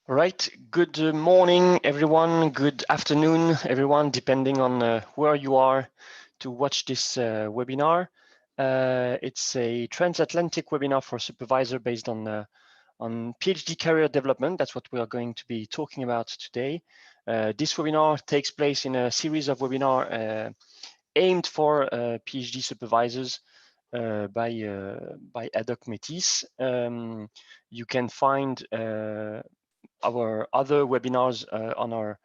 All right, good morning, everyone. Good afternoon, everyone, depending on where you are to watch this webinar. It's a transatlantic webinar for supervisor based on PhD career development. That's what we are going to be talking about today. This webinar takes place in a series of webinars aimed for PhD supervisors by ad hoc métis. You can find our other webinars on our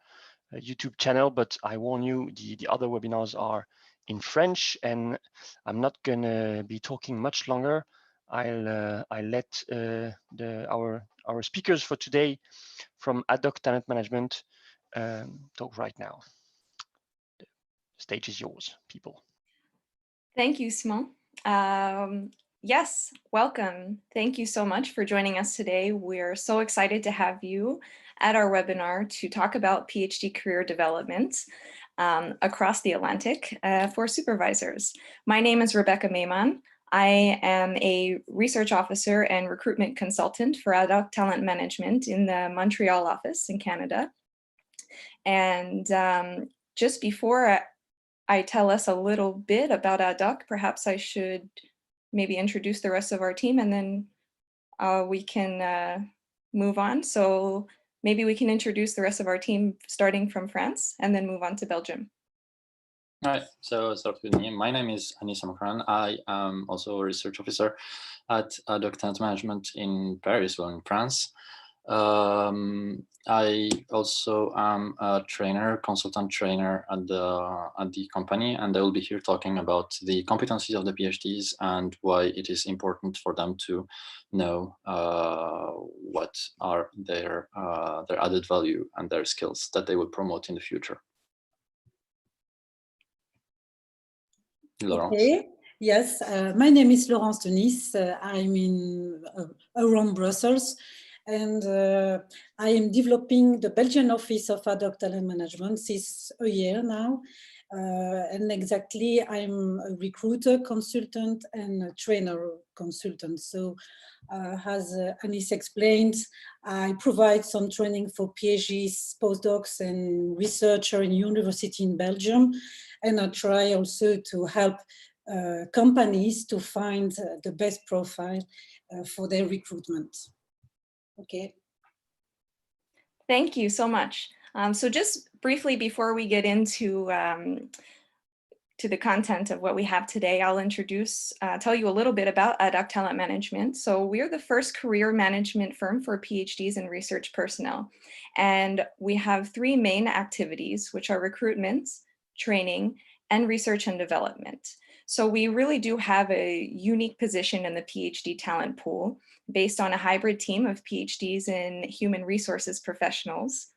YouTube channel, but I warn you, the other webinars are in French, and I'm not gonna be talking much longer. I'll let our speakers for today from ad hoc talent management talk right now. The stage is yours, people. Thank you, Simon. Yes, welcome. Thank you so much for joining us today. We're so excited to have you at our webinar to talk about PhD career development across the Atlantic for supervisors. My name is Rebecca Mayman. I am a research officer and recruitment consultant for ad hoc talent management in the Montreal office in Canada. And just before I tell us a little bit about ad hoc, perhaps I should maybe introduce the rest of our team, and then we can move on. So maybe we can introduce the rest of our team starting from France and then move on to Belgium. All right, so start with me. My name is Anis Amokran. I am also a research officer at ad hoc talent management in Paris, well, in France. I also am a consultant trainer at the company, and I will be here talking about the competencies of the PhDs and why it is important for them to know what are their added value and their skills that they will promote in the future. Laurence. Okay. Yes, my name is Laurence Denis. I'm in around Brussels, and I am developing the Belgian office of ad hoc talent management since a year now. And exactly, I'm a recruiter consultant and a trainer consultant. So as Anis explained, I provide some training for PhDs, postdocs, and researchers in university in Belgium. And I try also to help companies to find the best profile for their recruitment. Okay. Thank you so much. So just briefly before we get into to the content of what we have today, I'll tell you a little bit about ad hoc talent management. So we're the first career management firm for PhDs and research personnel. And we have three main activities, which are recruitment, training, and research and development. So we really do have a unique position in the PhD talent pool based on a hybrid team of PhDs and human resources professionals.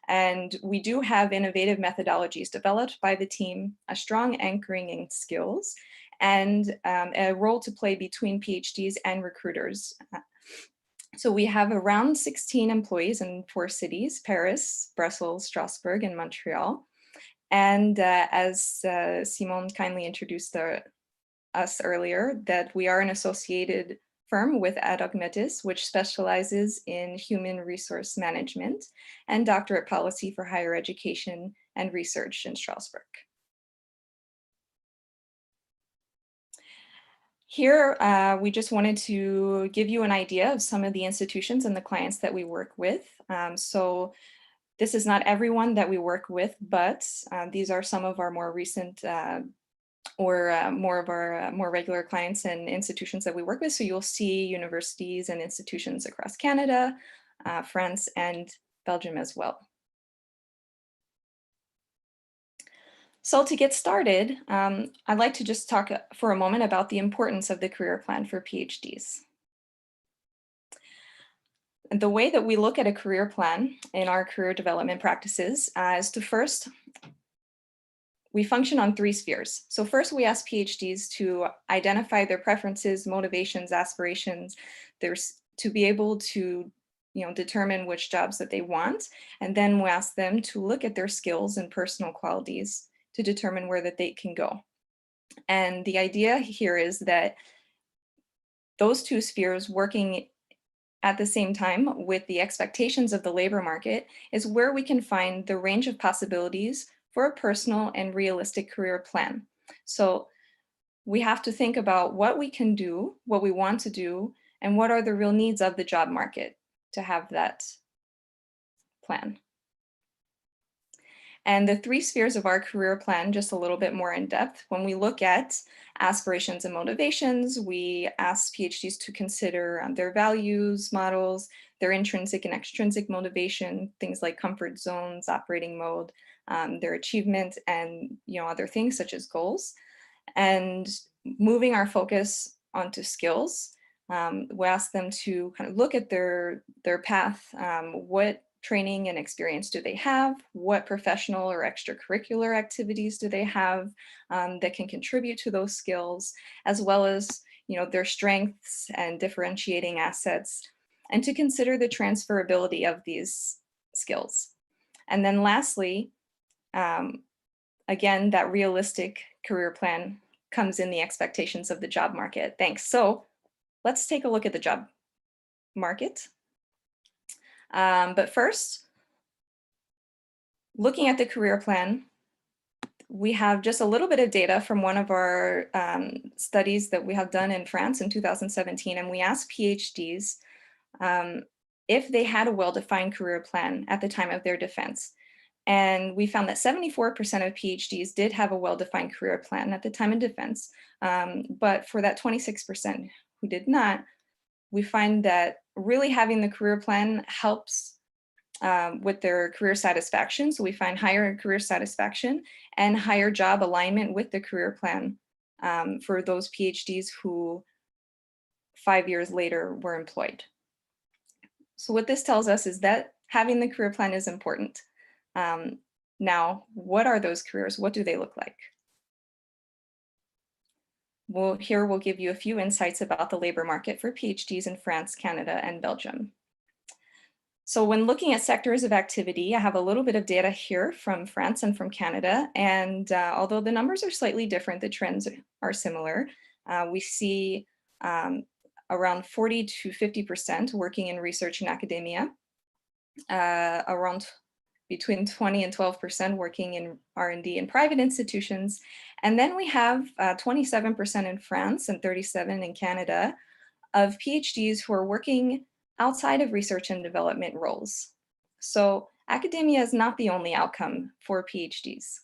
And we do have innovative methodologies developed by the team, a strong anchoring in skills, and a role to play between PhDs and recruiters. So we have around 16 employees in 4 cities, Paris, Brussels, Strasbourg, and Montreal. And as Simon kindly introduced us earlier, that we are an associated firm with ad hoc métis, which specializes in human resource management and doctorate policy for higher education and research in Strasbourg. Here, we just wanted to give you an idea of some of the institutions and the clients that we work with. So this is not everyone that we work with, but these are some of our more recent more of our more regular clients and institutions that we work with. So you'll see universities and institutions across Canada, France, and Belgium as well. So to get started, I'd like to just talk for a moment about the importance of the career plan for PhDs. And the way that we look at a career plan in our career development practices is to first, we function on 3 spheres. So first we ask PhDs to identify their preferences, motivations, aspirations, to be able to determine which jobs that they want. And then we ask them to look at their skills and personal qualities to determine where that they can go. And the idea here is that those 2 spheres working at the same time, with the expectations of the labor market, is where we can find the range of possibilities for a personal and realistic career plan. So we have to think about what we can do, what we want to do, and what are the real needs of the job market to have that plan. And the 3 spheres of our career plan, just a little bit more in depth. When we look at aspirations and motivations, we ask PhDs to consider their values, models, their intrinsic and extrinsic motivation, things like comfort zones, operating mode, their achievement, and other things such as goals. And moving our focus onto skills, we ask them to kind of look at their path, what training and experience do they have, what professional or extracurricular activities do they have that can contribute to those skills, as well as their strengths and differentiating assets, and to consider the transferability of these skills. And then lastly, again, that realistic career plan comes in the expectations of the job market. Thanks. So let's take a look at the job market. But first, looking at the career plan, we have just a little bit of data from one of our studies that we have done in France in 2017, and we asked PhDs if they had a well-defined career plan at the time of their defense. And we found that 74% of PhDs did have a well-defined career plan at the time of defense. But for that 26% who did not, we find that really having the career plan helps with their career satisfaction. So we find higher career satisfaction and higher job alignment with the career plan for those PhDs who 5 years later were employed. So what this tells us is that having the career plan is important. Now, what are those careers? What do they look like? Well, here we'll give you a few insights about the labor market for PhDs in France, Canada, and Belgium. So when looking at sectors of activity, I have a little bit of data here from France and from Canada. And although the numbers are slightly different, the trends are similar. We see around 40 to 50% working in research and academia, around between 20 and 12% working in R&D in private institutions. And then we have 27% in France and 37% in Canada of PhDs who are working outside of research and development roles. So academia is not the only outcome for PhDs.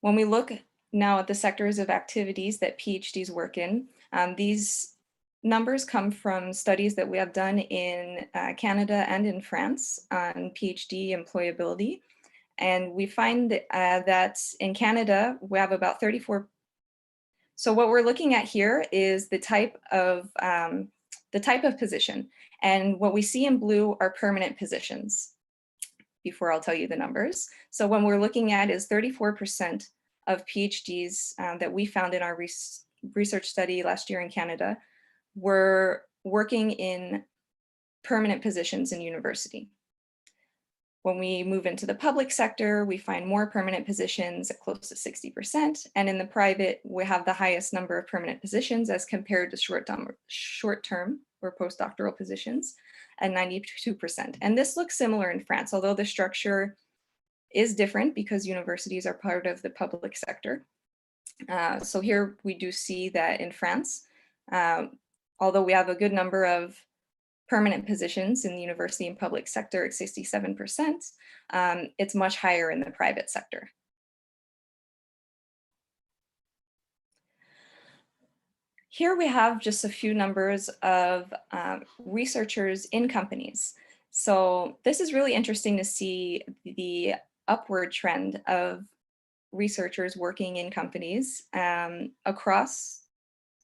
When we look now at the sectors of activities that PhDs work in, these numbers come from studies that we have done in Canada and in France on PhD employability. And we find that in Canada, we have about 34. So what we're looking at here is the type of position. And what we see in blue are permanent positions, before I'll tell you the numbers. So when we're looking at is 34% of PhDs that we found in our research study last year in Canada were working in permanent positions in university. When we move into the public sector, we find more permanent positions at close to 60%. And in the private, we have the highest number of permanent positions as compared to short-term or postdoctoral positions at 92%. And this looks similar in France, although the structure is different because universities are part of the public sector. So here we do see that in France, although we have a good number of permanent positions in the university and public sector at 67%, it's much higher in the private sector. Here we have just a few numbers of researchers in companies. So this is really interesting to see the upward trend of researchers working in companies across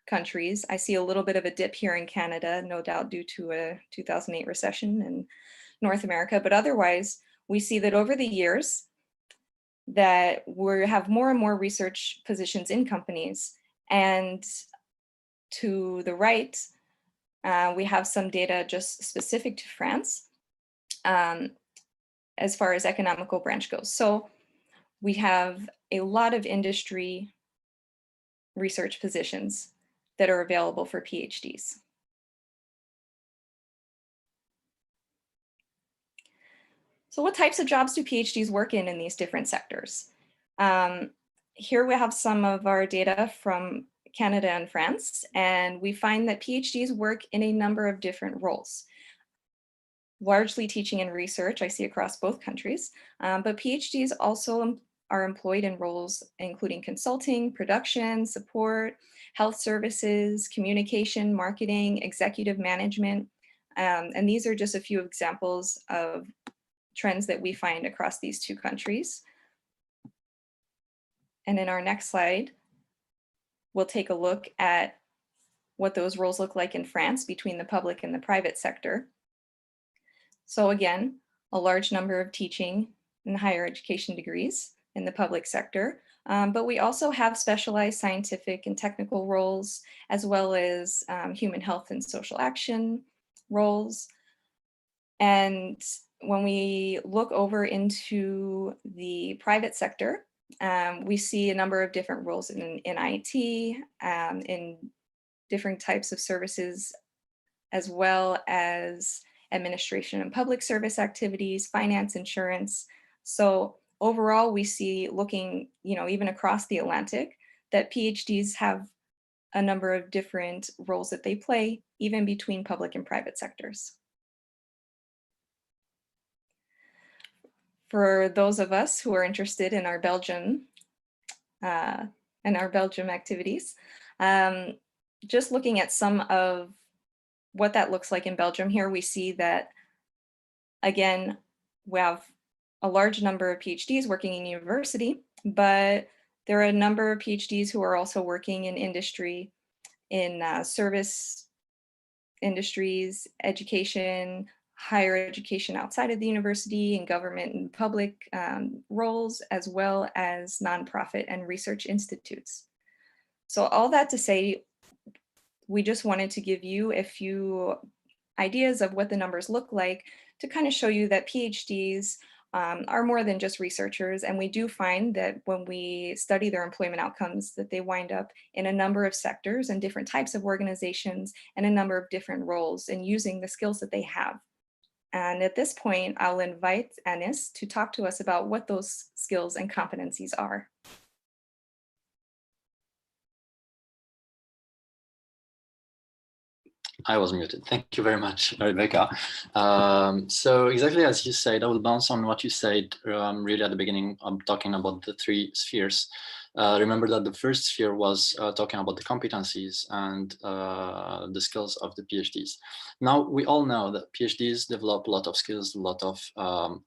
countries. I see a little bit of a dip here in Canada, no doubt due to a 2008 recession in North America, but otherwise we see that over the years that we have more and more research positions in companies. And to the right, we have some data just specific to France as far as economical branch goes. So we have a lot of industry research positions that are available for PhDs. So what types of jobs do PhDs work in these different sectors? Here we have some of our data from Canada and France, and we find that PhDs work in a number of different roles. Largely teaching and research, I see across both countries, but PhDs also are employed in roles including consulting, production, support, health services, communication, marketing, executive management, and these are just a few examples of trends that we find across these two countries. And in our next slide, we'll take a look at what those roles look like in France between the public and the private sector. So again, a large number of teaching and higher education degrees in the public sector, but we also have specialized scientific and technical roles, as well as human health and social action roles. And when we look over into the private sector, we see a number of different roles in IT, in different types of services, as well as administration and public service activities, finance, insurance. So overall, we see looking, even across the Atlantic, that PhDs have a number of different roles that they play, even between public and private sectors. For those of us who are interested in our Belgium activities, just looking at some of what that looks like in Belgium here, we see that, again, we have a large number of PhDs working in university, but there are a number of PhDs who are also working in industry, in service industries, education, higher education outside of the university, and government and public roles, as well as nonprofit and research institutes. So all that to say, we just wanted to give you a few ideas of what the numbers look like to kind of show you that PhDs are more than just researchers. And we do find that when we study their employment outcomes, that they wind up in a number of sectors and different types of organizations and a number of different roles, and using the skills that they have. And at this point, I'll invite Anis to talk to us about what those skills and competencies are. I was muted. Thank you very much, Rebecca. So exactly as you said, I will bounce on what you said really at the beginning. I'm talking about the three spheres. Remember that the first sphere was talking about the competencies and the skills of the PhDs. Now, we all know that PhDs develop a lot of skills, a lot of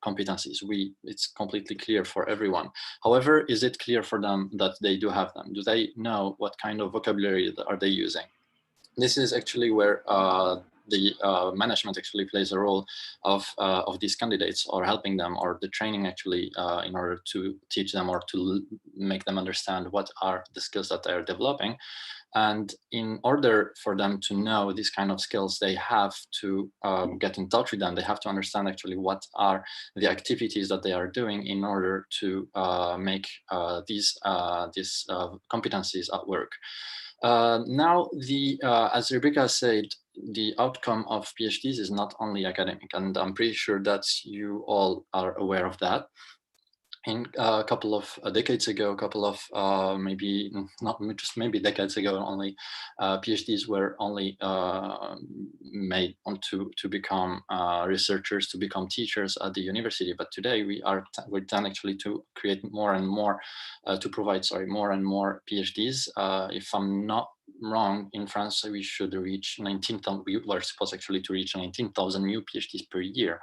competencies. It's completely clear for everyone. However, is it clear for them that they do have them? Do they know what kind of vocabulary are they using? This is actually where the management actually plays a role of these candidates, or helping them, or the training actually in order to teach them or to make them understand what are the skills that they are developing. And in order for them to know these kind of skills, they have to get in touch with them. They have to understand actually what are the activities that they are doing in order to make these competencies at work. Now, as Rebecca said, the outcome of PhDs is not only academic, and I'm pretty sure that you all are aware of that. In a couple of decades ago, maybe not just maybe decades ago, only PhDs were only made to become researchers, to become teachers at the university. But today we're done actually to create more and more, to provide more and more PhDs. If I'm not wrong, in France we should reach 19,000. We were supposed actually to reach 19,000 new PhDs per year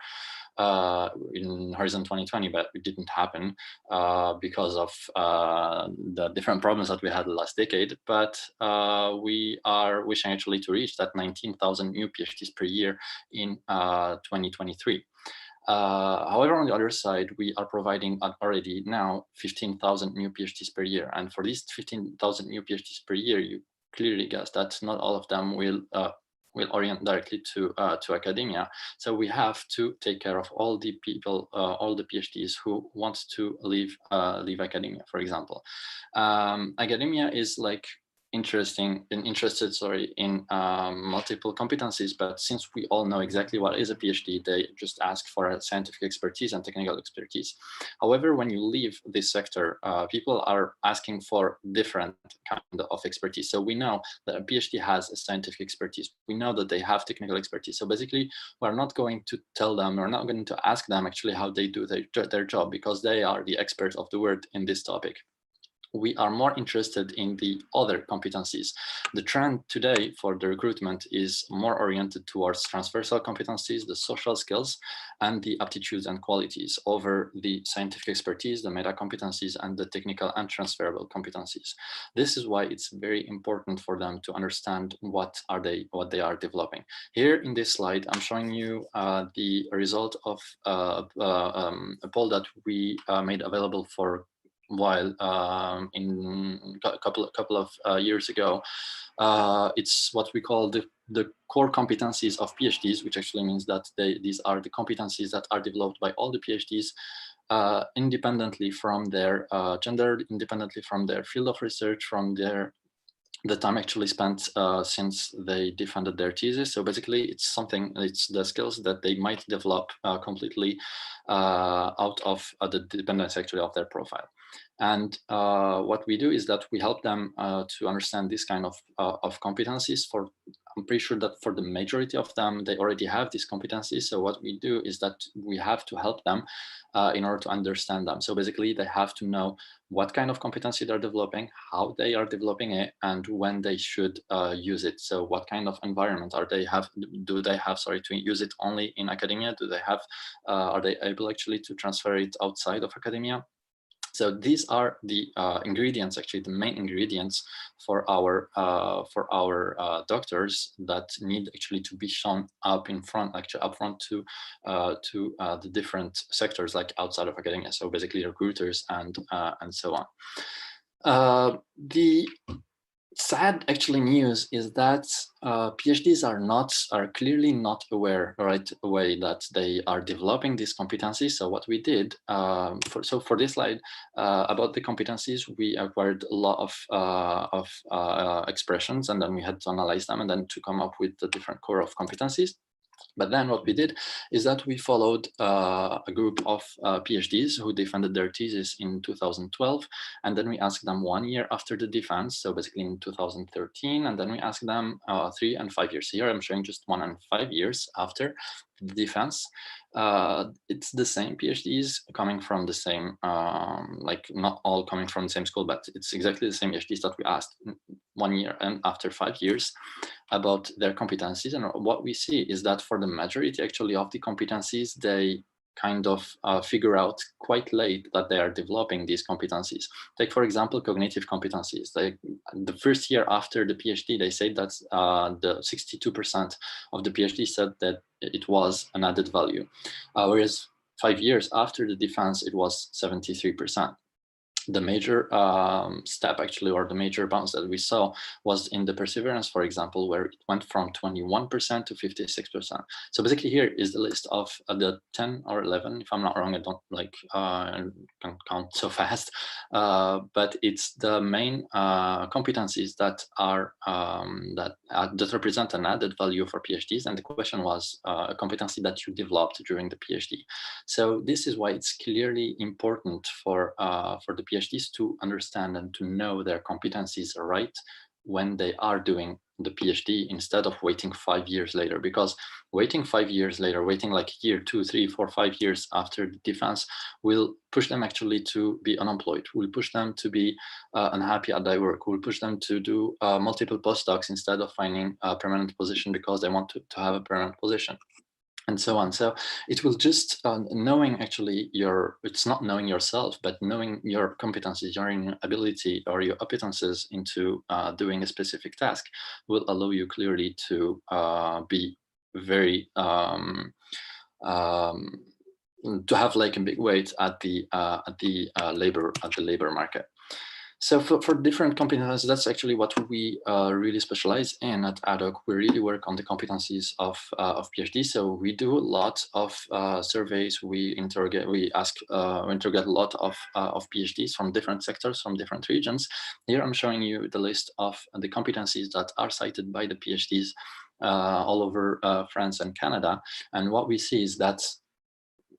in Horizon 2020, but it didn't happen because of the different problems that we had the last decade. But we are wishing actually to reach that 19,000 new PhDs per year in 2023. However, on the other side, we are providing already now 15,000 new PhDs per year. And for these 15,000 new PhDs per year, you clearly guess that not all of them will orient directly to academia. So we have to take care of all the people, all the PhDs who want to leave academia, for example. Academia is like interested in multiple competencies, but since we all know exactly what is a PhD, they just ask for a scientific expertise and technical expertise. However, when you leave this sector, people are asking for different kind of expertise. So we know that a PhD has a scientific expertise. We know that they have technical expertise. So basically, we're not going to tell them, we're not going to ask them actually how they do their job, because they are the experts of the word in this topic. We are more interested in the other competencies. The trend today for the recruitment is more oriented towards transversal competencies, the social skills, and the aptitudes and qualities over the scientific expertise, the meta competencies, and the technical and transferable competencies. This is why it's very important for them to understand what they are developing. Here in this slide, I'm showing you the result of a poll that we made available for while in a couple of years ago. It's what we call the core competencies of PhDs, which actually means that these are the competencies that are developed by all the PhDs independently from their gender, independently from their field of research, from the time actually spent since they defended their thesis. So basically, it's the skills that they might develop completely out of the dependence actually of their profile. And what we do is that we help them to understand this kind of competencies. I'm pretty sure that for the majority of them, they already have these competencies. So what we do is that we have to help them in order to understand them. So basically, they have to know what kind of competency they're developing, how they are developing it, and when they should use it. So what kind of environment do they have to use it only in academia? Are they able actually to transfer it outside of academia? So these are the ingredients, actually the main ingredients for our doctors that need actually to be shown up front to the different sectors, like outside of academia. So basically recruiters and so on. The sad actually news is that PhDs are clearly not aware right away that they are developing these competencies. So what we did for this slide about the competencies, we acquired a lot of expressions, and then we had to analyze them and then to come up with the different core of competencies. But then what we did is that we followed a group of PhDs who defended their thesis in 2012. And then we asked them 1 year after the defense, so basically in 2013. And then we asked them 3 and 5 years. Here I'm showing just 1 and 5 years after the defense. It's the same PhDs coming from the same, like not all coming from the same school, but it's exactly the same PhDs that we asked 1 year and after 5 years about their competencies. And what we see is that for the majority actually of the competencies, they kind of figure out quite late that they are developing these competencies. Take, for example, cognitive competencies. The first year after the PhD, they say that the 62% of the PhD said that it was an added value, whereas 5 years after the defense, it was 73%. The major step actually, or the major bounce that we saw was in the perseverance, for example, where it went from 21% to 56%. So basically here is the list of the 10 or 11, if I'm not wrong, I don't can count so fast, but it's the main competencies that are that represent an added value for PhDs. And the question was a competency that you developed during the PhD. So this is why it's clearly important for the PhDs to understand and to know their competencies right when they are doing the PhD, instead of waiting 5 years later. Because waiting 5 years later, waiting like a year, 2, 3, 4, 5 years after the defense will push them actually to be unemployed, will push them to be unhappy at their work, will push them to do multiple postdocs instead of finding a permanent position because they want to have a permanent position, and so on. So it will just knowing actually it's not knowing yourself, but knowing your competencies, your ability or your appetences into doing a specific task will allow you clearly to be very, to have like a big weight at the labor market. So for different competencies, that's actually what we really specialize in at ADHOC. We really work on the competencies of PhD. So we do a lot of surveys. We interrogate a lot of PhDs from different sectors, from different regions. Here I'm showing you the list of the competencies that are cited by the PhDs all over France and Canada. And what we see is that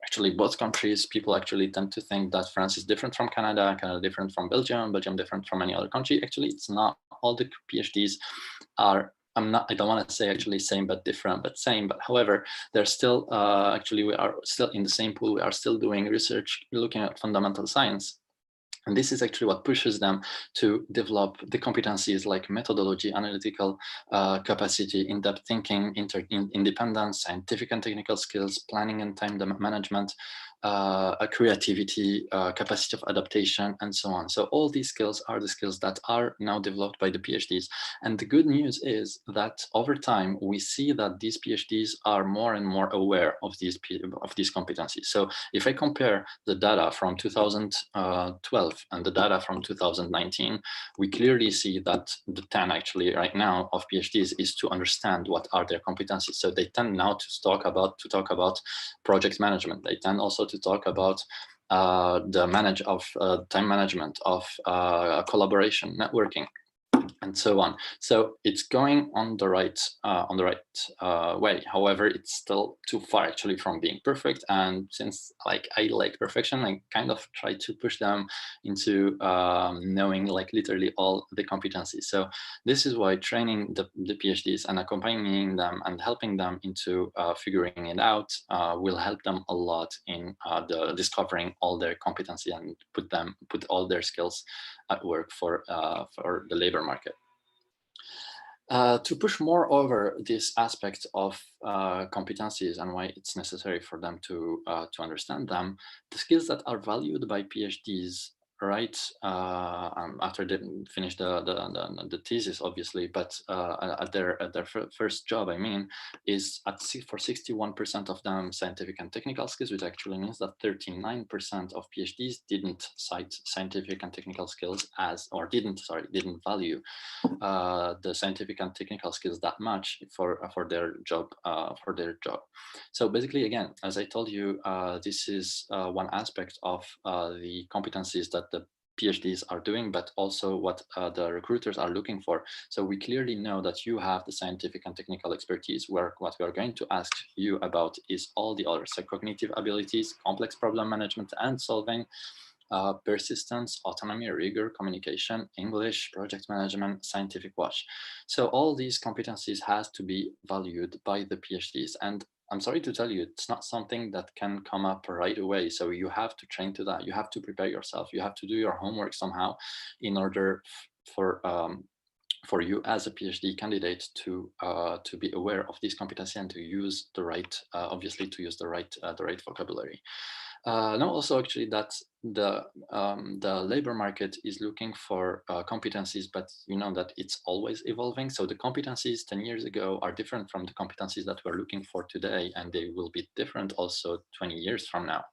actually both countries, people actually tend to think that France is different from Canada, Canada different from Belgium, Belgium different from any other country. Actually, it's not. All the PhDs are, I don't want to say actually same but different, but same. But however, they're still, actually we are still in the same pool. We are still doing research, looking at fundamental science. And this is actually what pushes them to develop the competencies like methodology, analytical capacity, in-depth thinking, independence, scientific and technical skills, planning and time management, creativity, capacity of adaptation, and so on. So all these skills are the skills that are now developed by the PhDs. And the good news is that over time, we see that these PhDs are more and more aware of these competencies. So if I compare the data from 2012 and the data from 2019, we clearly see that the 10 actually right now of PhDs is to understand what are their competencies. So they tend now to talk about project management. They tend also to talk about the time management of collaboration, networking, and so on. So it's going on the right way. However, it's still too far actually from being perfect. And since I like perfection, I kind of try to push them into knowing literally all the competencies. So this is why training the PhDs and accompanying them and helping them into figuring it out will help them a lot in discovering all their competency and put all their skills at work for the labor market. To push more over this aspect of competencies and why it's necessary for them to understand them, the skills that are valued by PhDs right after they finish the thesis, obviously, but at their first job, I mean, is for 61% of them scientific and technical skills, which actually means that 39% of PhDs didn't cite scientific and technical skills didn't value the scientific and technical skills that much for their job. So basically, again, as I told you, this is one aspect of the competencies that the PhDs are doing, but also what the recruiters are looking for. So we clearly know that you have the scientific and technical expertise, where what we are going to ask you about is all the others, so cognitive abilities, complex problem management and solving, persistence, autonomy, rigor, communication, English, project management, scientific watch. So all these competencies has to be valued by the PhDs. And I'm sorry to tell you, it's not something that can come up right away. So you have to train to that. You have to prepare yourself. You have to do your homework somehow in order for you as a PhD candidate to be aware of these competencies and to use the right, obviously, to use the right vocabulary. Now also actually that the labor market is looking for competencies, but you know that it's always evolving. So the competencies 10 years ago are different from the competencies that we're looking for today, and they will be different also 20 years from now.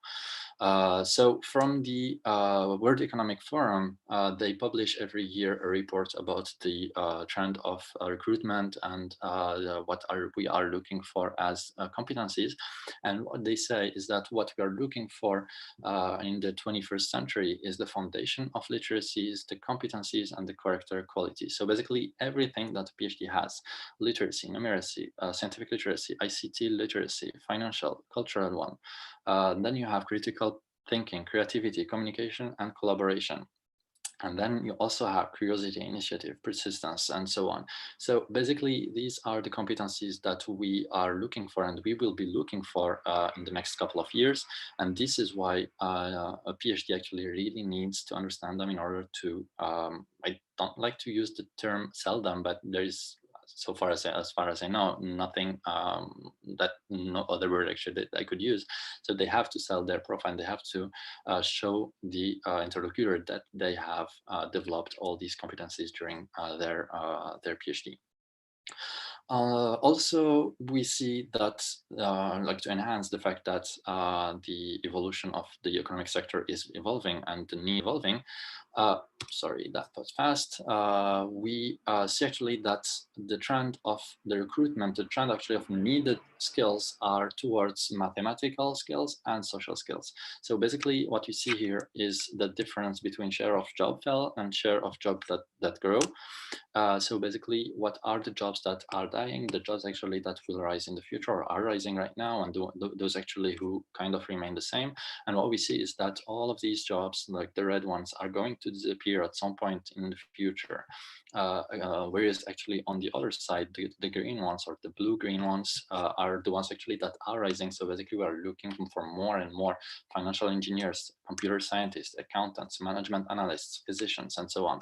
So from the World Economic Forum, they publish every year a report about the trend of recruitment and what we are looking for as competencies. And what they say is that what we are looking for in the 21st century is the foundation of literacies, the competencies, and the character qualities. So basically everything that a PhD has: literacy, numeracy, scientific literacy, ICT literacy, financial, cultural one. Then you have critical thinking, creativity, communication, and collaboration. And then you also have curiosity, initiative, persistence, and so on. So basically, these are the competencies that we are looking for and we will be looking for in the next couple of years. And this is why a PhD actually really needs to understand them in order to, I don't like to use the term sell them, but there is, so far as I know, nothing that no other word actually that I could use. So they have to sell their profile, and they have to show the interlocutor that they have developed all these competencies during their PhD. Also, we see that, like, to enhance the fact that the evolution of the economic sector is evolving and the need evolving, Sorry, that was fast. We see actually that the trend of the recruitment, the trend actually of needed skills are towards mathematical skills and social skills. So basically what you see here is the difference between share of job fill and share of jobs that grow. So basically, what are the jobs that are dying? The jobs actually that will rise in the future or are rising right now, and those actually who kind of remain the same. And what we see is that all of these jobs, like the red ones, are going to disappear at some point in the future. Whereas actually on the other side, the green ones or the blue-green ones are the ones actually that are rising. So basically, we are looking for more and more financial engineers, computer scientists, accountants, management analysts, physicians, and so on.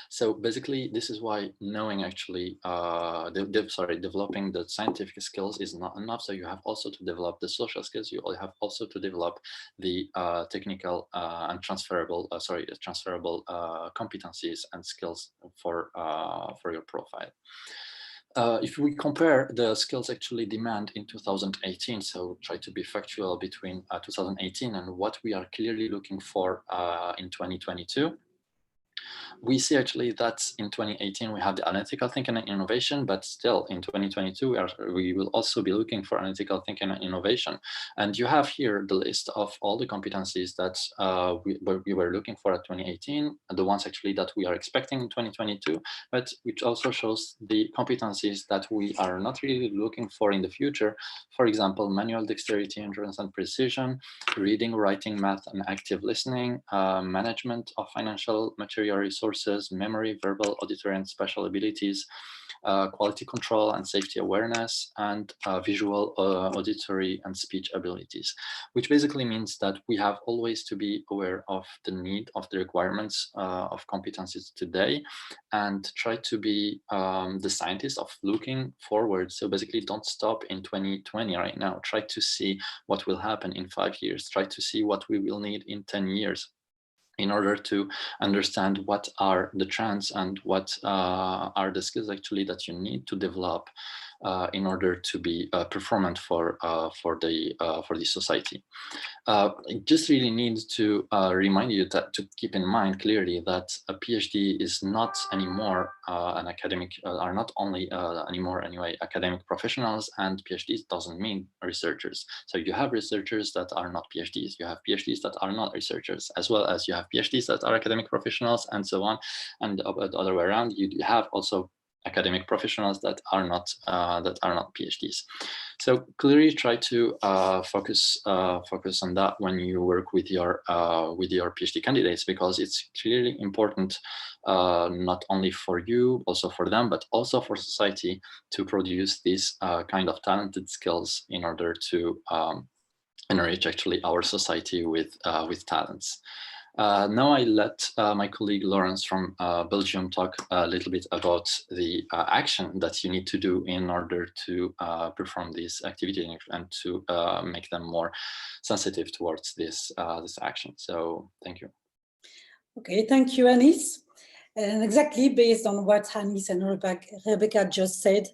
So basically, this is why knowing actually, developing the scientific skills is not enough. So you have also to develop the social skills. You have also to develop the technical and transferable competencies and skills for your profile. If we compare the skills actually demand in 2018, so try to be factual between 2018 and what we are clearly looking for in 2022, we see actually that in 2018 we have the analytical thinking and innovation, but still in 2022 we will also be looking for analytical thinking and innovation. And you have here the list of all the competencies that we were looking for at 2018, and the ones actually that we are expecting in 2022, but which also shows the competencies that we are not really looking for in the future. For example, manual dexterity, endurance and precision, reading, writing, math and active listening, management of financial material resources, memory, verbal, auditory, and spatial abilities, quality control and safety awareness, and visual, auditory, and speech abilities, which basically means that we have always to be aware of the need of the requirements of competencies today and try to be the scientist of looking forward. So basically don't stop in 2020 right now. Try to see what will happen in 5 years. Try to see what we will need in 10 years. In order to understand what are the trends and what are the skills actually that you need to develop in order to be performant for the society. It just really needs to remind you that to keep in mind clearly that a PhD is not anymore an academic, are not only anymore anyway academic professionals, and PhDs doesn't mean researchers. So you have researchers that are not PhDs, you have PhDs that are not researchers, as well as you have PhDs that are academic professionals, and so on. And the other way around, you have also academic professionals that are not PhDs. So clearly try to focus on that when you work with your PhD candidates, because it's clearly important not only for you, also for them, but also for society to produce these kind of talented skills in order to enrich actually our society with talents. Now I let my colleague Laurence from Belgium talk a little bit about the action that you need to do in order to perform these activities and to make them more sensitive towards this action. So thank you. Okay, thank you, Anis. And exactly based on what Anis and Rebecca just said,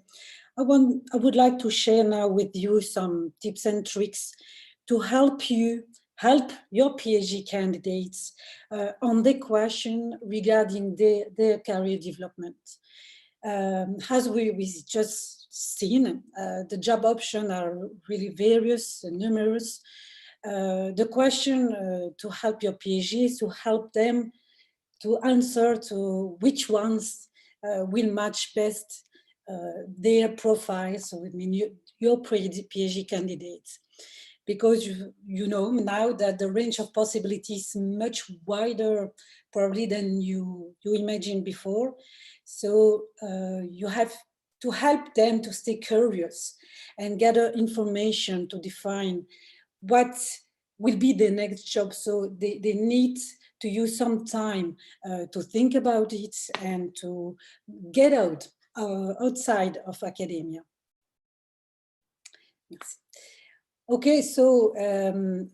I would like to share now with you some tips and tricks to help your PhD candidates on the question regarding their career development. As we just seen, the job options are really various and numerous. The question to help your PhD is to help them to answer to which ones will match best their profiles, so I mean your PhD candidates. Because you know now that the range of possibilities is much wider probably than you imagined before. So you have to help them to stay curious and gather information to define what will be the next job. So they need to use some time to think about it and to get outside of academia. Yes. Okay, so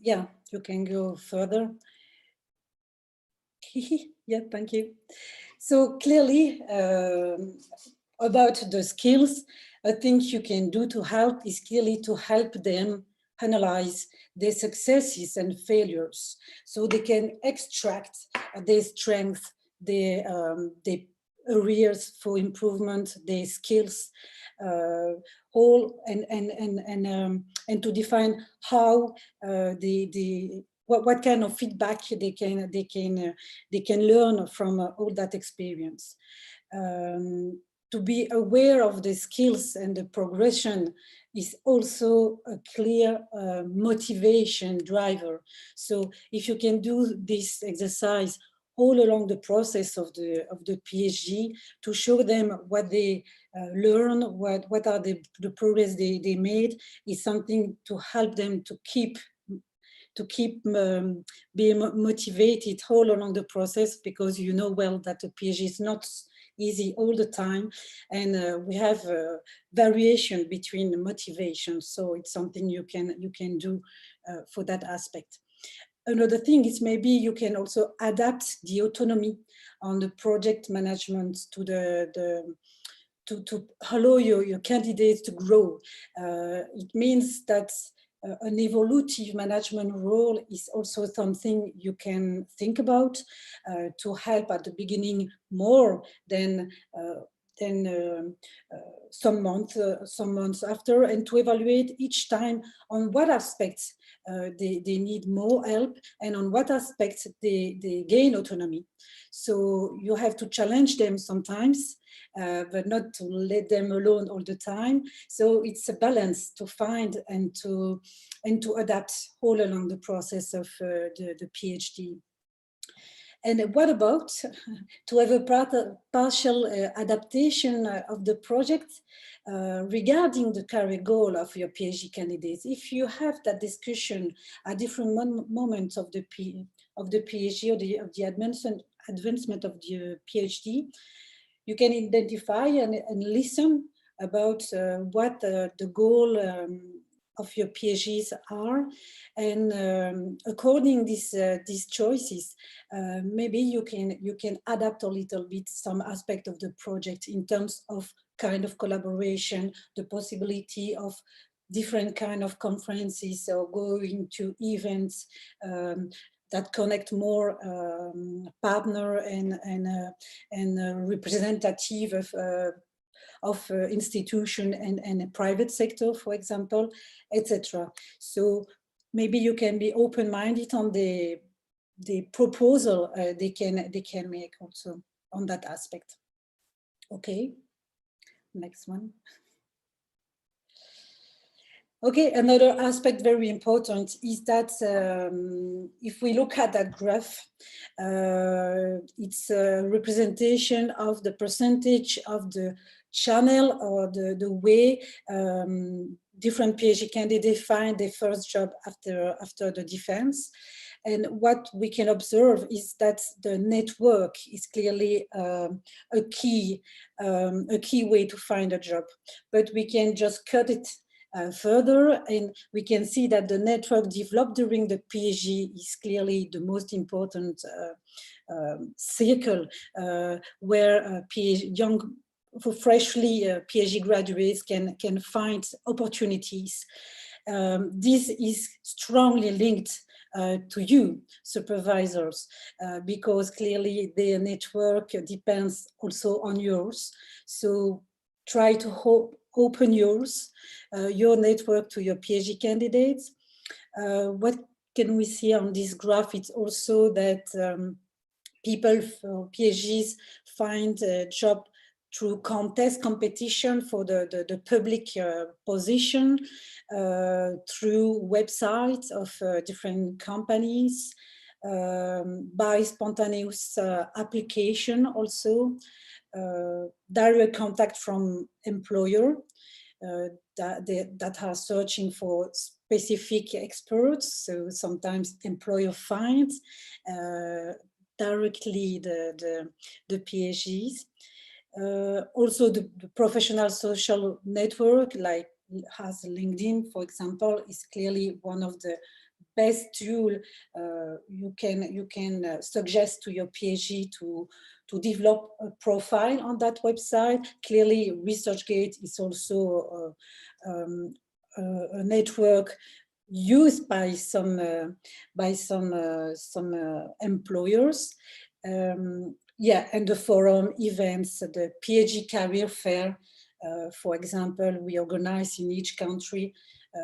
yeah, you can go further. Yeah, thank you. So clearly, about the skills, I think you can do to help is clearly to help them analyze their successes and failures, so they can extract their strengths, their areas for improvement, their skills, and to define how what kind of feedback they can learn from all that experience. To be aware of the skills and the progression is also a clear motivation driver. So if you can do this exercise all along the process of the PhD, to show them what they learn, what are the progress they made, is something to help them to keep being motivated all along the process, because you know well that the PhD is not easy all the time, and we have variation between motivation. So it's something you can do for that aspect. Another thing is maybe you can also adapt the autonomy on the project management to to allow your candidates to grow. It means that an evolutive management role is also something you can think about to help at the beginning more than some months after, and to evaluate each time on what aspects they need more help and on what aspects they gain autonomy. So you have to challenge them sometimes, but not to let them alone all the time. So it's a balance to find and to adapt all along the process of the PhD. And what about to have a partial adaptation of the project regarding the career goal of your PhD candidates? If you have that discussion at different moments of the PhD or the advancement of the PhD, you can identify and listen about what the goal of your PhDs are, and according these choices, maybe you can adapt a little bit some aspect of the project in terms of kind of collaboration, the possibility of different kind of conferences or going to events that connect more partner and representative of institution and a private sector, for example, etc. So maybe you can be open-minded on the proposal they can make also on that aspect. Okay, next one. Okay, another aspect very important is that if we look at that graph, it's a representation of the percentage of the channel or the way different PhD candidates find their first job after the defense. And what we can observe is that the network is clearly a key way to find a job, but we can just cut it further, and we can see that the network developed during the PhD is clearly the most important circle where freshly PhD graduates can find opportunities. This is strongly linked to you, supervisors, because clearly their network depends also on yours. So try to open yours, your network to your PhD candidates. What can we see on this graph? It's also that people for PhDs find a job through competition for the public position, through websites of different companies, by spontaneous application also, direct contact from employer that are searching for specific experts. So sometimes employer finds directly the PhDs. Also the professional social network, like has LinkedIn, for example, is clearly one of the best tool you can suggest to your PhD to develop a profile on that website. Clearly, ResearchGate is also a network used by some employers. Yeah, and the forum events, the PhD career fair, for example, we organize in each country.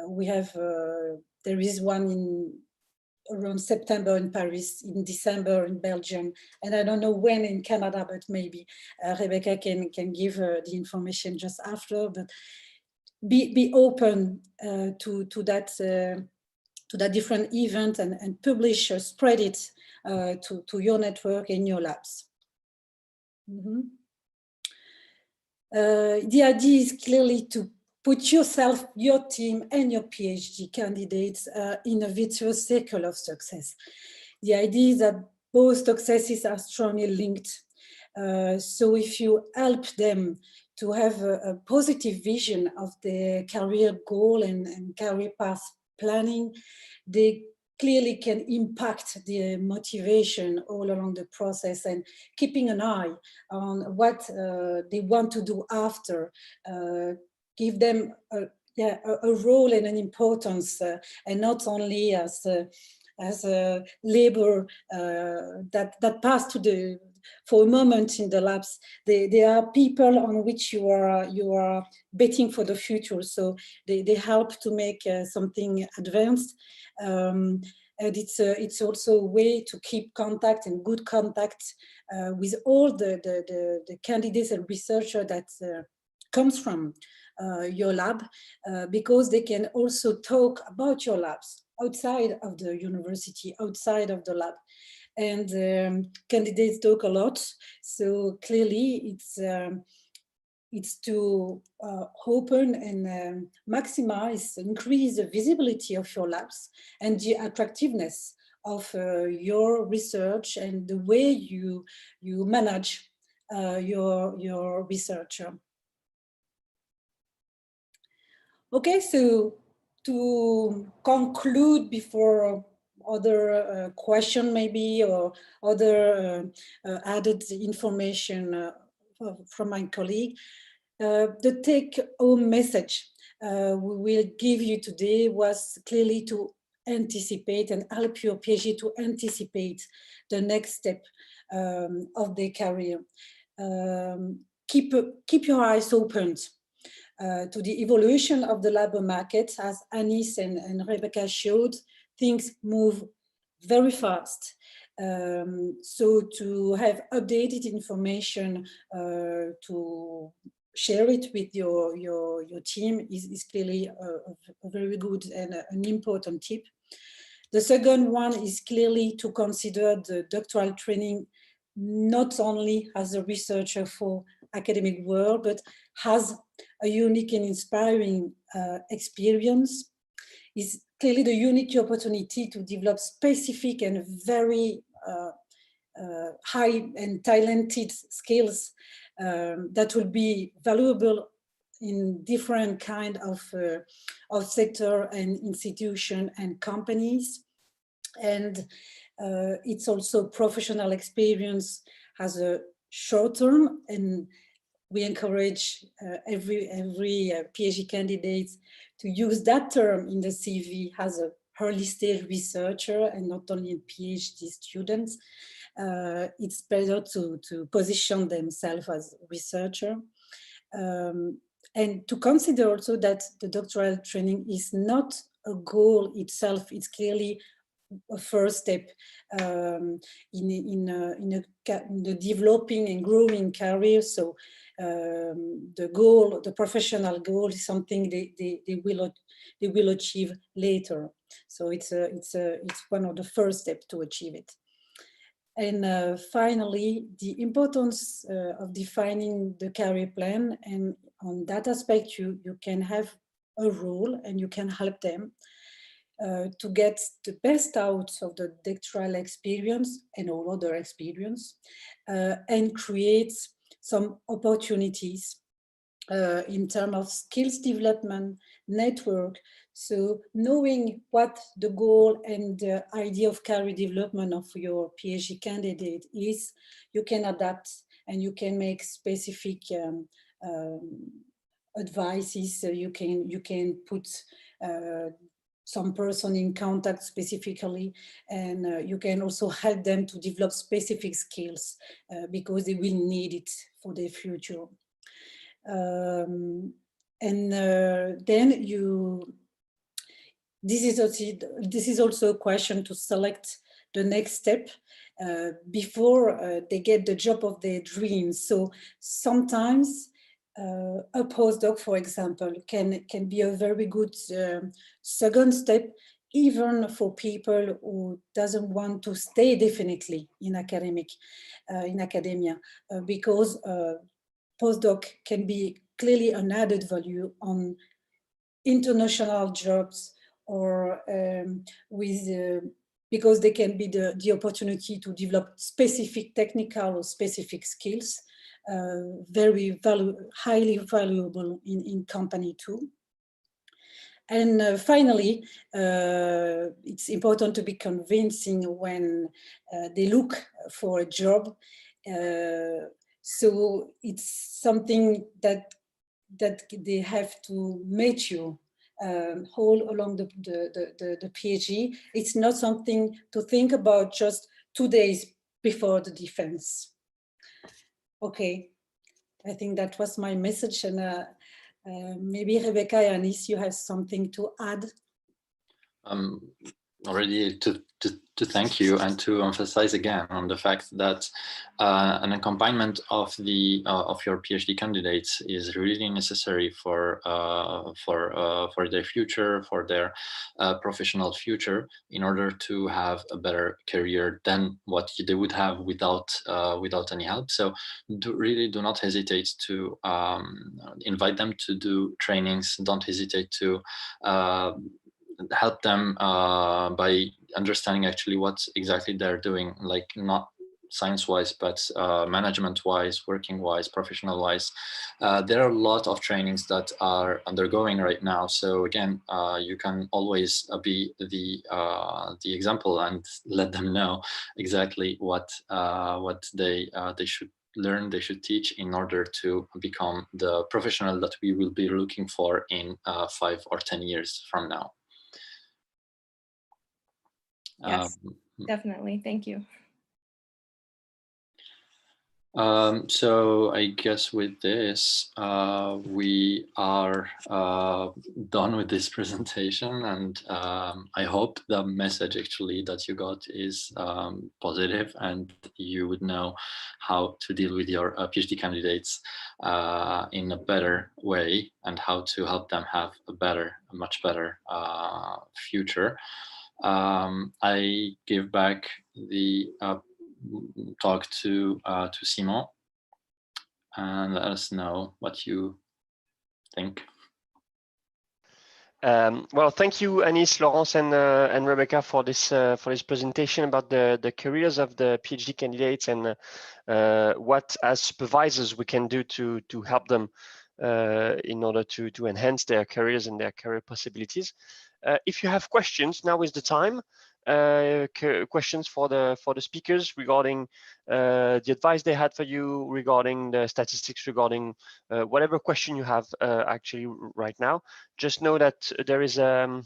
We have there is one in around September in Paris, in December in Belgium, and I don't know when in Canada, but maybe Rebecca can give the information just after. But be open to that different event and publish or spread it to your network in your labs. The idea is clearly to put yourself, your team, and your PhD candidates in a virtuous circle of success. The idea is that both successes are strongly linked. So if you help them to have a positive vision of their career goal and career path planning, they clearly can impact the motivation all along the process, and keeping an eye on what they want to do after, give them a role and an importance, and not only as a labor that pass to for a moment in the labs. They are people on which you are betting for the future. So they help to make something advanced. And it's also a way to keep contact and good contact with all the candidates and researchers that comes from your lab, because they can also talk about your labs outside of the university, outside of the lab. And candidates talk a lot, so clearly it's to open and maximize, increase the visibility of your labs and the attractiveness of your research and the way you manage your researcher. Okay, so to conclude, before other question maybe, or other added information from my colleague, the take-home message we will give you today was clearly to anticipate and help your PhD to anticipate the next step of their career. Keep your eyes open to the evolution of the labor market. As Anis and Rebecca showed, things move very fast. So to have updated information to share it with your team is clearly a very good and an important tip. The second one is clearly to consider the doctoral training not only as a researcher for academic world, but has a unique and inspiring experience. Is clearly the unique opportunity to develop specific and very high and talented skills that will be valuable in different kind of sector and institution and companies. And it's also professional experience has a short term, and we encourage every PhD candidate to use that term in the CV as a early stage researcher and not only a PhD student. It's better to position themselves as a researcher. And to consider also that the doctoral training is not a goal itself, it's clearly a first step in the developing and growing career. So the goal, the professional goal, is something they will achieve later. So it's one of the first steps to achieve it. And finally, the importance of defining the career plan, and on that aspect, you can have a role and you can help them to get the best out of the doctoral experience and all other experience, and create some opportunities in terms of skills development, network. So knowing what the goal and the idea of career development of your PhD candidate is, you can adapt and you can make specific advices. So you can put some person in contact specifically, and you can also help them to develop specific skills because they will need it for their future. And then this is also a question to select the next step before they get the job of their dreams. So sometimes a postdoc, for example, can be a very good second step, even for people who doesn't want to stay definitely in academia, because postdoc can be clearly an added value on international jobs, or because they can be the opportunity to develop specific technical or specific skills, very highly valuable in company too. And finally, it's important to be convincing when they look for a job. So it's something that they have to mature all along the PhD. It's not something to think about just 2 days before the defense. Okay, I think that was my message, and maybe Rebecca and Anis, you have something to add? Already to thank you and to emphasize again on the fact that an accompaniment of your PhD candidates is really necessary for their future, for their professional future, in order to have a better career than what they would have without any help. So really do not hesitate to invite them to do trainings. Don't hesitate to help them by understanding actually what exactly they're doing, like not science-wise, but management-wise, working-wise, professional-wise. There are a lot of trainings that are undergoing right now. So again, you can always be the example and let them know exactly what they should learn, they should teach in order to become the professional that we will be looking for in 5 or 10 years from now. Yes, definitely. Thank you. So I guess with this, we are done with this presentation, and I hope the message actually that you got is positive, and you would know how to deal with your PhD candidates in a better way, and how to help them have a much better future. I give back the talk to Simon, and let us know what you think. Well, thank you, Anis, Laurence, and Rebecca for this presentation about the careers of the PhD candidates and what, as supervisors, we can do to help them in order to enhance their careers and their career possibilities. If you have questions, now is the time. Questions for the speakers regarding the advice they had for you, regarding the statistics, regarding whatever question you have actually right now. Just know that there is a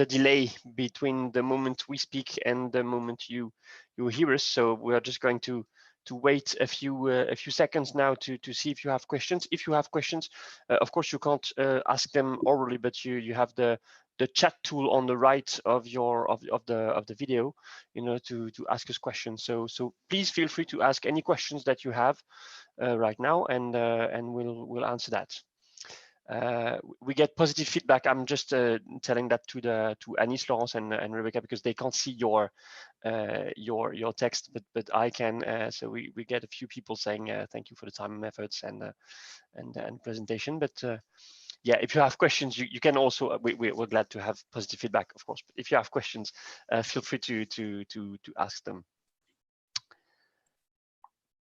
delay between the moment we speak and the moment you hear us. So we are just going to wait a few seconds now to see if you have questions. If you have questions, of course you can't ask them orally, but you have the chat tool on the right of the video, in order to ask us questions. So please feel free to ask any questions that you have right now, and we'll answer that. We get positive feedback. I'm just telling that to Anis, Laurence, and Rebecca, because they can't see your text, but I can. So we get a few people saying thank you for the time and efforts and presentation. But yeah, if you have questions, you can also. We're glad to have positive feedback, of course. But if you have questions, feel free to ask them.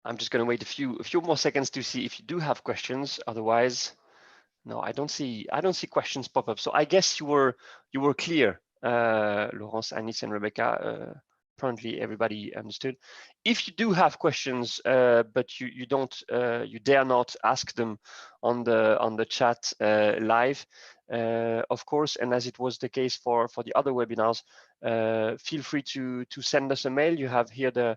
I'm just going to wait a few more seconds to see if you do have questions. Otherwise, no, I don't see questions pop up. So I guess you were clear, Laurence, Anis, and Rebecca. apparently everybody understood. If you do have questions, but you don't, you dare not ask them on the chat live, of course, and as it was the case for the other webinars, feel free to send us a mail. You have here the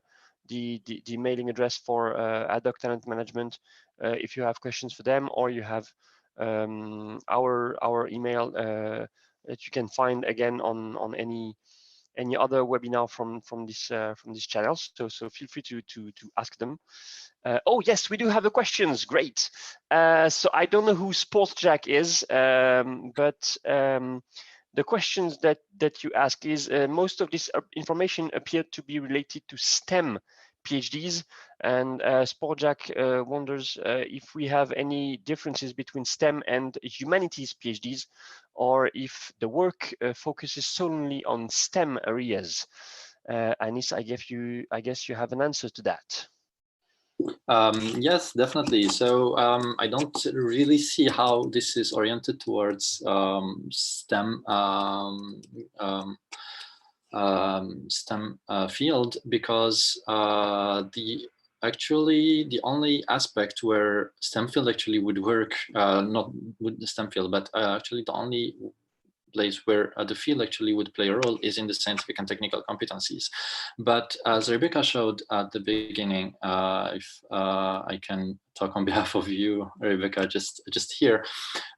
mailing address for Adhoc Talent Management if you have questions for them, or you have our email that you can find again on any other webinar from this channel. So feel free to ask them. Oh yes, we do have the questions. Great. So I don't know who Sportjack is, but the questions that you ask is most of this information appeared to be related to STEM PhDs, and Sportjack wonders if we have any differences between STEM and humanities PhDs, or if the work focuses solely on STEM areas. Anis, I guess you have an answer to that. Yes, definitely. So I don't really see how this is oriented towards STEM STEM field, because the only aspect where STEM field actually would work, not with the STEM field, but actually the only place where the field actually would play a role is in the scientific and technical competencies. But as Rebecca showed at the beginning, if I can talk on behalf of you, Rebecca, just here,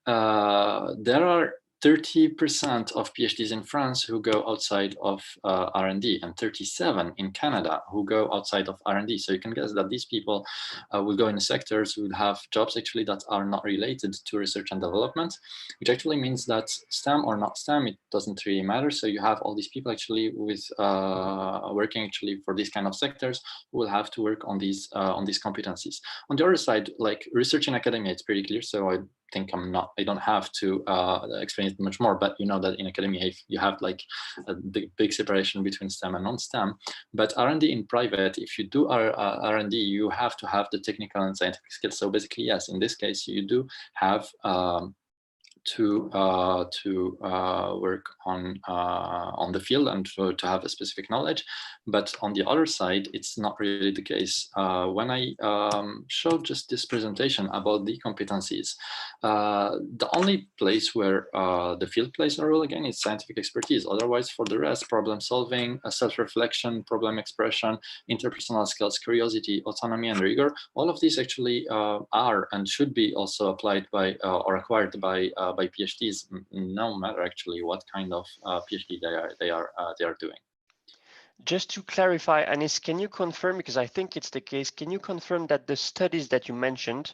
there are 30% of PhDs in France who go outside of R&D, and 37 in Canada who go outside of R&D. So you can guess that these people will go in sectors who will have jobs actually that are not related to research and development, which actually means that STEM or not STEM, it doesn't really matter. So you have all these people actually with working actually for these kind of sectors who will have to work on these competencies. On the other side, like research in academia, it's pretty clear. So I think I don't have to explain it much more, but you know that in academia you have like a big separation between STEM and non-STEM. But R&D in private, if you do R&D, you have to have the technical and scientific skills. So basically, yes, in this case, you do have to work on the field and to have a specific knowledge. But on the other side, it's not really the case. When I showed just this presentation about the competencies, the only place where the field plays a role again is scientific expertise. Otherwise, for the rest, problem solving, self-reflection, problem expression, interpersonal skills, curiosity, autonomy, and rigor, all of these actually are and should be also applied by or acquired by PhDs, no matter actually what kind of PhD they are doing. Just to clarify, Anis, can you confirm, because I think it's the case, can you confirm that the studies that you mentioned,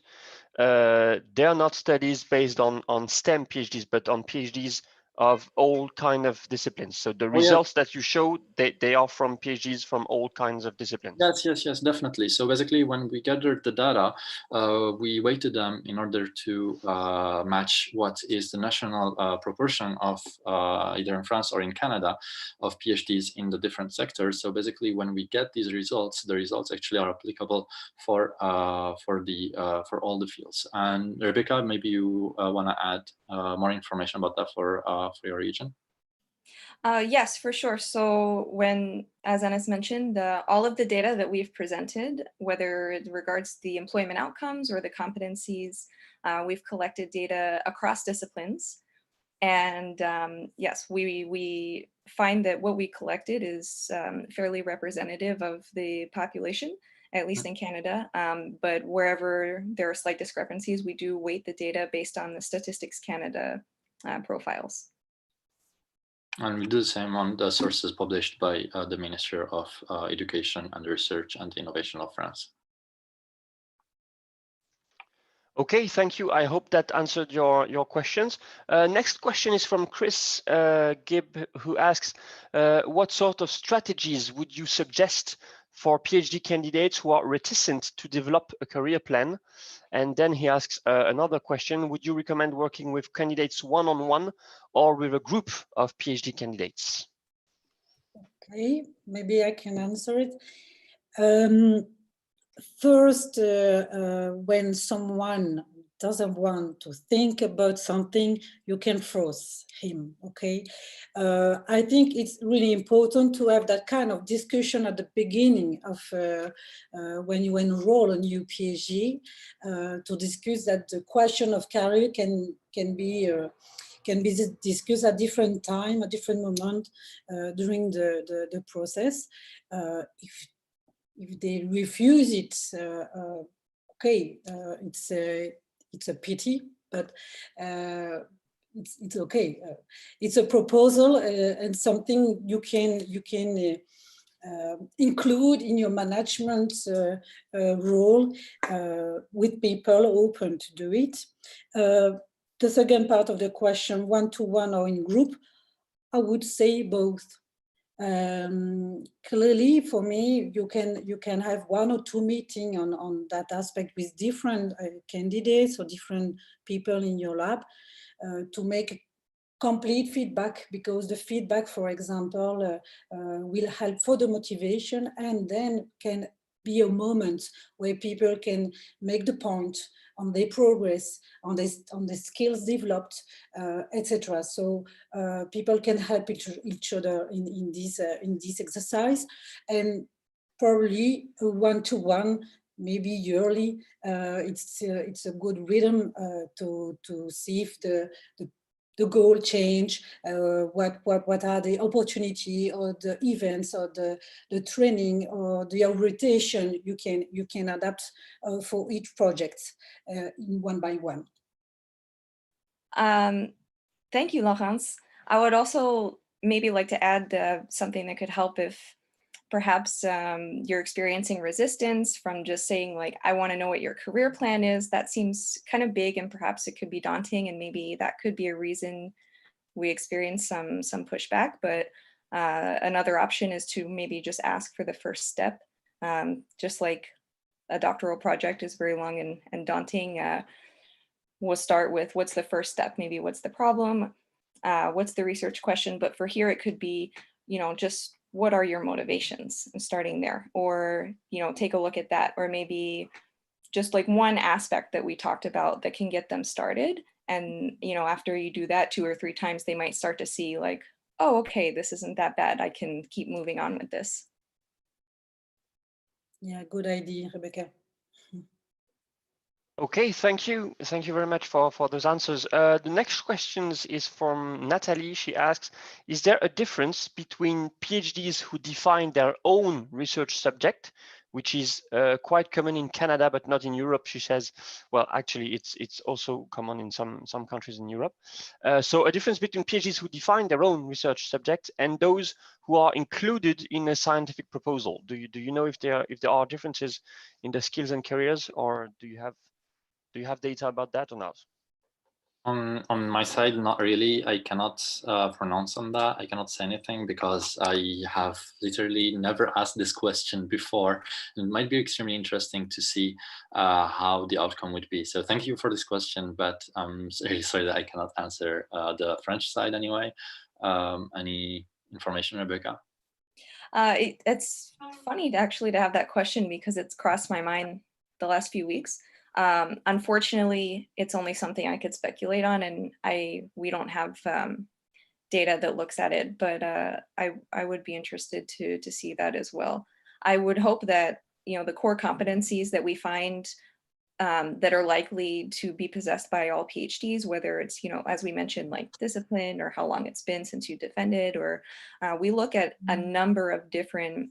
they are not studies based on STEM PhDs, but on PhDs of all kind of disciplines? So the results that you showed, they are from PhDs from all kinds of disciplines. Yes, definitely. So basically, when we gathered the data, we weighted them in order to match what is the national proportion of either in France or in Canada of PhDs in the different sectors. So basically, when we get these results, the results actually are applicable for all the fields. And Rebecca, maybe you want to add more information about that for your region. Yes, for sure. So when, as Anis mentioned, all of the data that we've presented, whether it regards the employment outcomes or the competencies, we've collected data across disciplines. And yes, we find that what we collected is fairly representative of the population, at least in Canada. But wherever there are slight discrepancies, we do weight the data based on the Statistics Canada profiles. And we do the same on the sources published by the Minister of Education and Research and Innovation of France. Okay, thank you. I hope that answered your questions. Next question is from Chris Gibb, who asks, what sort of strategies would you suggest for PhD candidates who are reticent to develop a career plan? And then he asks another question, would you recommend working with candidates one-on-one or with a group of PhD candidates? Okay, maybe I can answer it. First, when someone doesn't want to think about something, you can force him, okay? I think it's really important to have that kind of discussion at the beginning of when you enroll a new PhD, to discuss that the question of career can be discussed at different time, at different moment during the process. If they refuse it, okay, it's a pity, but it's okay. It's a proposal and something you can include in your management role with people open to do it. The second part of the question, one-to-one or in group, I would say both. Clearly, for me, you can have 1 or 2 meetings on that aspect with different candidates or different people in your lab to make complete feedback, because the feedback, for example, will help for the motivation, and then can be a moment where people can make the point on their progress, on the skills developed, etc. So people can help each other in this exercise, and probably one-to-one, maybe yearly. It's a good rhythm to see if the goal change, what are the opportunity or the events or the training or the orientation you can adapt for each project in one by one. Thank you, Laurence. I would also maybe like to add something that could help if perhaps you're experiencing resistance from just saying like, I want to know what your career plan is. That seems kind of big and perhaps it could be daunting, and maybe that could be a reason we experience some pushback. But another option is to maybe just ask for the first step. Just like a doctoral project is very long and daunting, we'll start with what's the first step, maybe what's the problem, what's the research question. But for here, it could be, just what are your motivations, and starting there, or, take a look at that, or maybe just like one aspect that we talked about that can get them started. And, after you do that 2 or 3 times, they might start to see like, oh, okay, this isn't that bad. I can keep moving on with this. Yeah, good idea, Rebecca. Okay, thank you. Thank you very much for those answers. The next question is from Natalie. She asks, is there a difference between PhDs who define their own research subject, which is quite common in Canada, but not in Europe? She says, well, actually, it's also common in some countries in Europe. So a difference between PhDs who define their own research subject and those who are included in a scientific proposal. Do you know if there are differences in the skills and careers, or do you have data about that or not? On my side, not really. I cannot pronounce on that. I cannot say anything because I have literally never asked this question before. It might be extremely interesting to see how the outcome would be. So thank you for this question, but I'm really sorry that I cannot answer the French side anyway. Any information, Rebecca? It's funny actually to have that question because it's crossed my mind the last few weeks. Unfortunately, it's only something I could speculate on, and we don't have data that looks at it, but I would be interested to see that as well. I would hope that the core competencies that we find that are likely to be possessed by all PhDs, whether it's as we mentioned, like discipline, or how long it's been since you defended, or we look at a number of different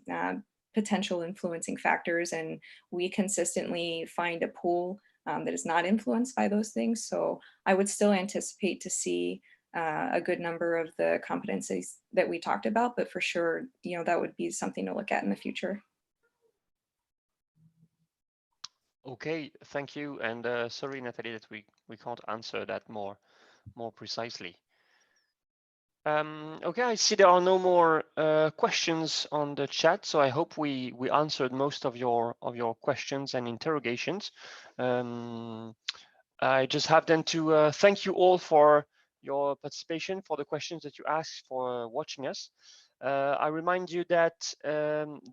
potential influencing factors, and we consistently find a pool that is not influenced by those things. So I would still anticipate to see a good number of the competencies that we talked about, but for sure, that would be something to look at in the future. Okay, thank you. And sorry, Natalie, that we can't answer that more precisely. Okay, I see there are no more questions on the chat, so I hope we answered most of your questions and interrogations. I just have then to thank you all for your participation, for the questions that you asked, for watching us. I remind you that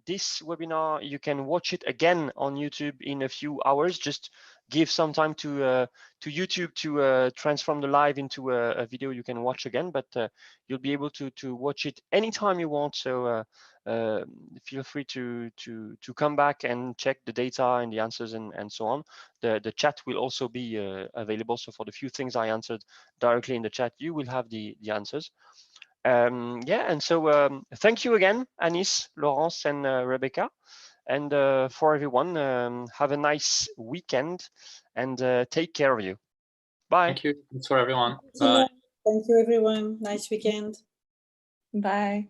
this webinar, you can watch it again on YouTube in a few hours. Just give some time to YouTube to transform the live into a video you can watch again, but you'll be able to watch it anytime you want. So feel free to come back and check the data and the answers and so on. The chat will also be available. So for the few things I answered directly in the chat, you will have the answers. Yeah, and so thank you again, Anis, Laurence, and Rebecca. And for everyone, have a nice weekend and take care of you. Bye. Thank you. Thanks for everyone. Thank you, everyone. Nice weekend. Bye.